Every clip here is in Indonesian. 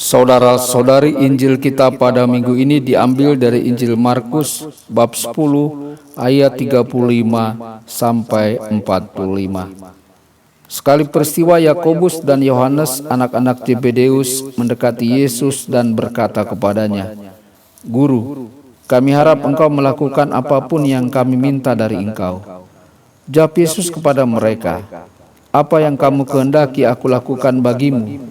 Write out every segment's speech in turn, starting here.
Saudara-saudari, Injil kita pada minggu ini diambil dari Injil Markus bab 10 ayat 35 sampai 45. Sekali peristiwa, Yakobus dan Yohanes, anak-anak Zebedeus, mendekati Yesus dan berkata kepadanya, "Guru, kami harap engkau melakukan apapun yang kami minta dari engkau." Jawab Yesus kepada mereka, "Apa yang kamu kehendaki aku lakukan bagimu?"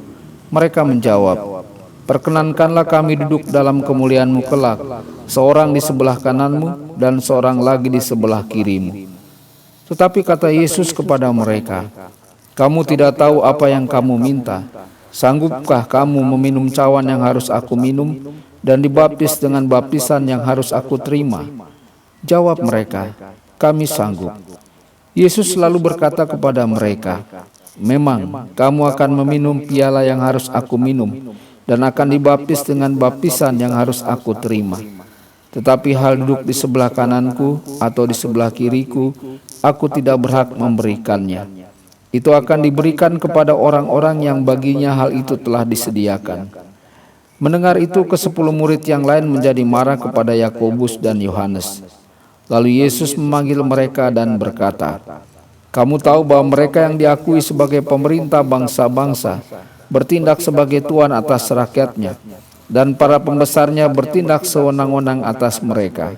Mereka menjawab, "Perkenankanlah kami duduk dalam kemuliaan-Mu kelak, seorang di sebelah kanan-Mu dan seorang lagi di sebelah kiri-Mu." Tetapi kata Yesus kepada mereka, "Kamu tidak tahu apa yang kamu minta. Sanggupkah kamu meminum cawan yang harus aku minum dan dibaptis dengan baptisan yang harus aku terima?" Jawab mereka, "Kami sanggup." Yesus selalu berkata kepada mereka, "Memang kamu akan meminum piala yang harus aku minum dan akan dibaptis dengan baptisan yang harus aku terima. Tetapi hal duduk di sebelah kananku atau di sebelah kiriku, aku tidak berhak memberikannya. Itu akan diberikan kepada orang-orang yang baginya hal itu telah disediakan." Mendengar itu, ke-10 murid yang lain menjadi marah kepada Yakobus dan Yohanes. Lalu Yesus memanggil mereka dan berkata, "Kamu tahu bahwa mereka yang diakui sebagai pemerintah bangsa-bangsa bertindak sebagai tuan atas rakyatnya, dan para pembesarnya bertindak sewenang-wenang atas mereka.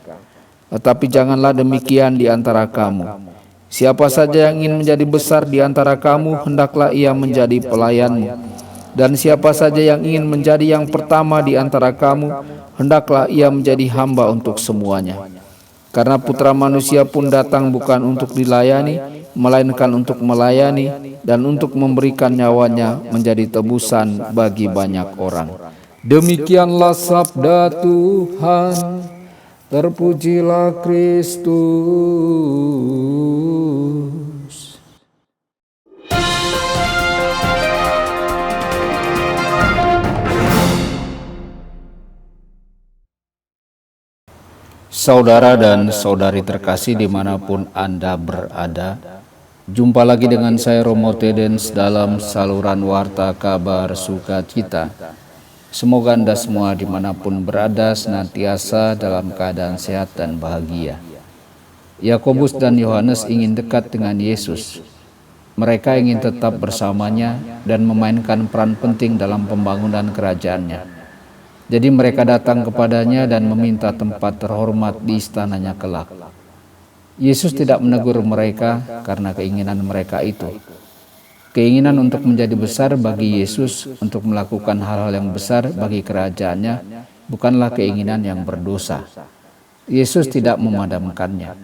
Tetapi janganlah demikian di antara kamu. Siapa saja yang ingin menjadi besar di antara kamu, hendaklah ia menjadi pelayanmu. Dan siapa saja yang ingin menjadi yang pertama di antara kamu, hendaklah ia menjadi hamba untuk semuanya. Karena Putra Manusia pun datang bukan untuk dilayani, melainkan untuk melayani dan untuk memberikan nyawanya menjadi tebusan bagi banyak orang." Demikianlah sabda Tuhan. Terpujilah Kristus. Saudara dan saudari terkasih dimanapun Anda berada, jumpa lagi dengan saya Romo Tedens dalam saluran Warta Kabar Sukacita. Semoga Anda semua dimanapun berada senantiasa dalam keadaan sehat dan bahagia. Yakobus dan Yohanes ingin dekat dengan Yesus. Mereka ingin tetap bersamanya dan memainkan peran penting dalam pembangunan kerajaannya. Jadi mereka datang kepadanya dan meminta tempat terhormat di istananya kelak. Yesus tidak menegur mereka karena keinginan mereka itu. Keinginan untuk menjadi besar bagi Yesus, untuk melakukan hal-hal yang besar bagi kerajaannya, bukanlah keinginan yang berdosa. Yesus tidak memadamkannya.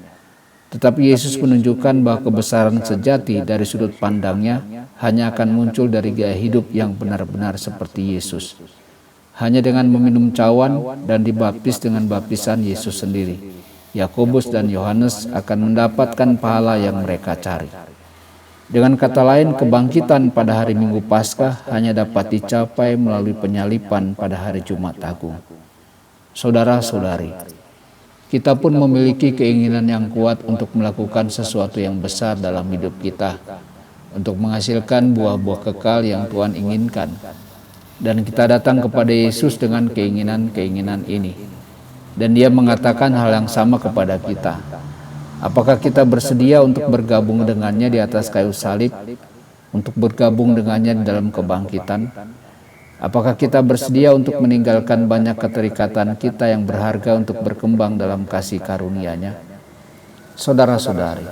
Tetapi Yesus menunjukkan bahwa kebesaran sejati dari sudut pandangnya hanya akan muncul dari gaya hidup yang benar-benar seperti Yesus. Hanya dengan meminum cawan dan dibaptis dengan baptisan Yesus sendiri, Yakobus dan Yohanes akan mendapatkan pahala yang mereka cari. Dengan kata lain, kebangkitan pada hari Minggu Paskah hanya dapat dicapai melalui penyalipan pada hari Jumat Agung. Saudara-saudari, kita pun memiliki keinginan yang kuat untuk melakukan sesuatu yang besar dalam hidup kita, untuk menghasilkan buah-buah kekal yang Tuhan inginkan. Dan kita datang kepada Yesus dengan keinginan-keinginan ini. Dan Dia mengatakan hal yang sama kepada kita. Apakah kita bersedia untuk bergabung dengannya di atas kayu salib, untuk bergabung dengannya di dalam kebangkitan? Apakah kita bersedia untuk meninggalkan banyak keterikatan kita yang berharga untuk berkembang dalam kasih karunia-Nya? Saudara-saudari,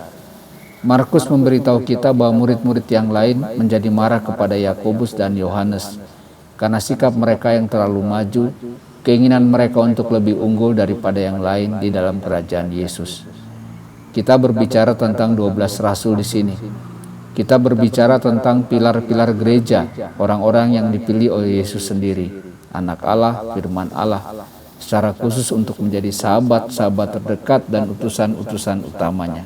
Markus memberitahu kita bahwa murid-murid yang lain menjadi marah kepada Yakobus dan Yohanes karena sikap mereka yang terlalu maju, keinginan mereka untuk lebih unggul daripada yang lain di dalam kerajaan Yesus. Kita berbicara tentang 12 rasul di sini. Kita berbicara tentang pilar-pilar gereja, orang-orang yang dipilih oleh Yesus sendiri, anak Allah, firman Allah, secara khusus untuk menjadi sahabat-sahabat terdekat dan utusan-utusan utamanya.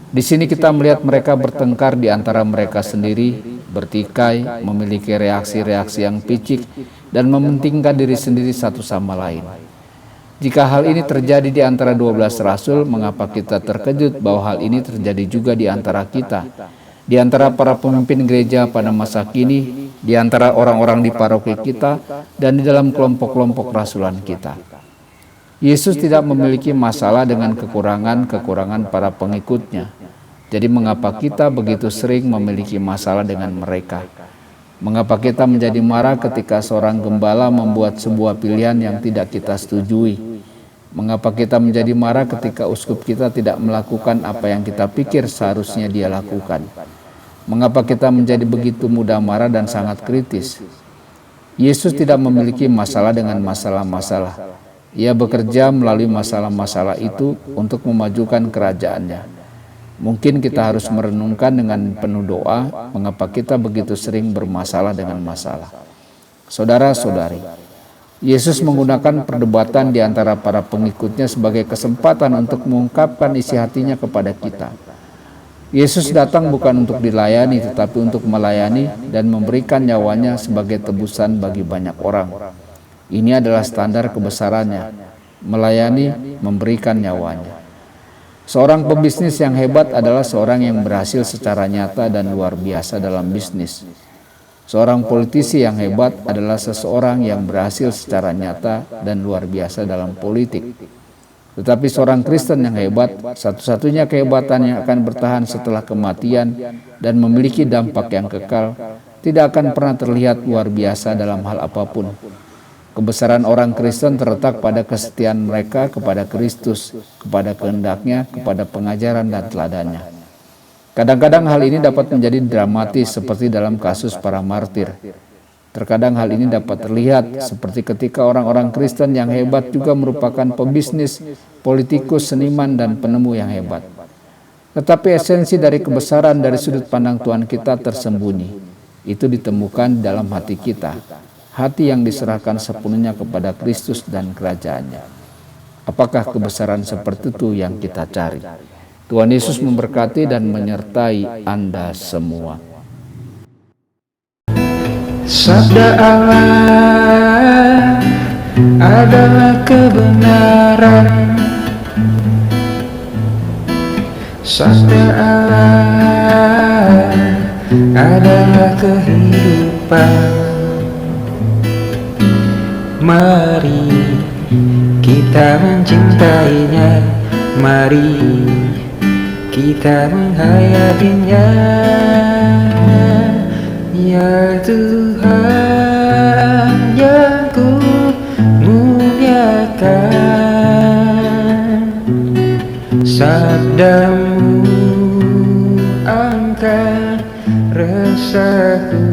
Di sini kita melihat mereka bertengkar di antara mereka sendiri, bertikai, memiliki reaksi-reaksi yang picik, dan mementingkan diri sendiri satu sama lain. Jika hal ini terjadi di antara 12 rasul, mengapa kita terkejut bahwa hal ini terjadi juga di antara kita? di antara para pemimpin gereja pada masa kini, di antara orang-orang di paroki kita, dan di dalam kelompok-kelompok rasulan kita. Yesus tidak memiliki masalah dengan kekurangan-kekurangan para pengikutnya. Jadi mengapa kita begitu sering memiliki masalah dengan mereka? Mengapa kita menjadi marah ketika seorang gembala membuat sebuah pilihan yang tidak kita setujui? Mengapa kita menjadi marah ketika uskup kita tidak melakukan apa yang kita pikir seharusnya dia lakukan? Mengapa kita menjadi begitu mudah marah dan sangat kritis? Yesus tidak memiliki masalah dengan masalah-masalah. Ia bekerja melalui masalah-masalah itu untuk memajukan kerajaannya. Mungkin kita harus merenungkan dengan penuh doa mengapa kita begitu sering bermasalah dengan masalah. Saudara-saudari, Yesus menggunakan perdebatan di antara para pengikutnya sebagai kesempatan untuk mengungkapkan isi hatinya kepada kita. Yesus datang bukan untuk dilayani, tetapi untuk melayani dan memberikan nyawanya sebagai tebusan bagi banyak orang. Ini adalah standar kebesarannya, melayani, memberikan nyawanya. Seorang pebisnis yang hebat adalah seorang yang berhasil secara nyata dan luar biasa dalam bisnis. Seorang politisi yang hebat adalah seseorang yang berhasil secara nyata dan luar biasa dalam politik. Tetapi seorang Kristen yang hebat, satu-satunya kehebatan yang akan bertahan setelah kematian dan memiliki dampak yang kekal, tidak akan pernah terlihat luar biasa dalam hal apapun. Kebesaran orang Kristen terletak pada kesetiaan mereka kepada Kristus, kepada kehendaknya, kepada pengajaran dan teladannya. Kadang-kadang hal ini dapat menjadi dramatis seperti dalam kasus para martir. Terkadang hal ini dapat terlihat seperti ketika orang-orang Kristen yang hebat juga merupakan pebisnis, politikus, seniman, dan penemu yang hebat. Tetapi esensi dari kebesaran dari sudut pandang Tuhan kita tersembunyi. Itu ditemukan dalam hati kita. Hati yang diserahkan sepenuhnya kepada Kristus dan kerajaannya. Apakah kebesaran seperti itu yang kita cari? Tuhan Yesus memberkati dan menyertai Anda semua. Sabda Allah adalah kebenaran. Sabda Allah adalah kehidupan. Mari kita mencintainya, mari kita menghayatinya. Ya Tuhan yang ku muliakan, sabdamu angkat resahku.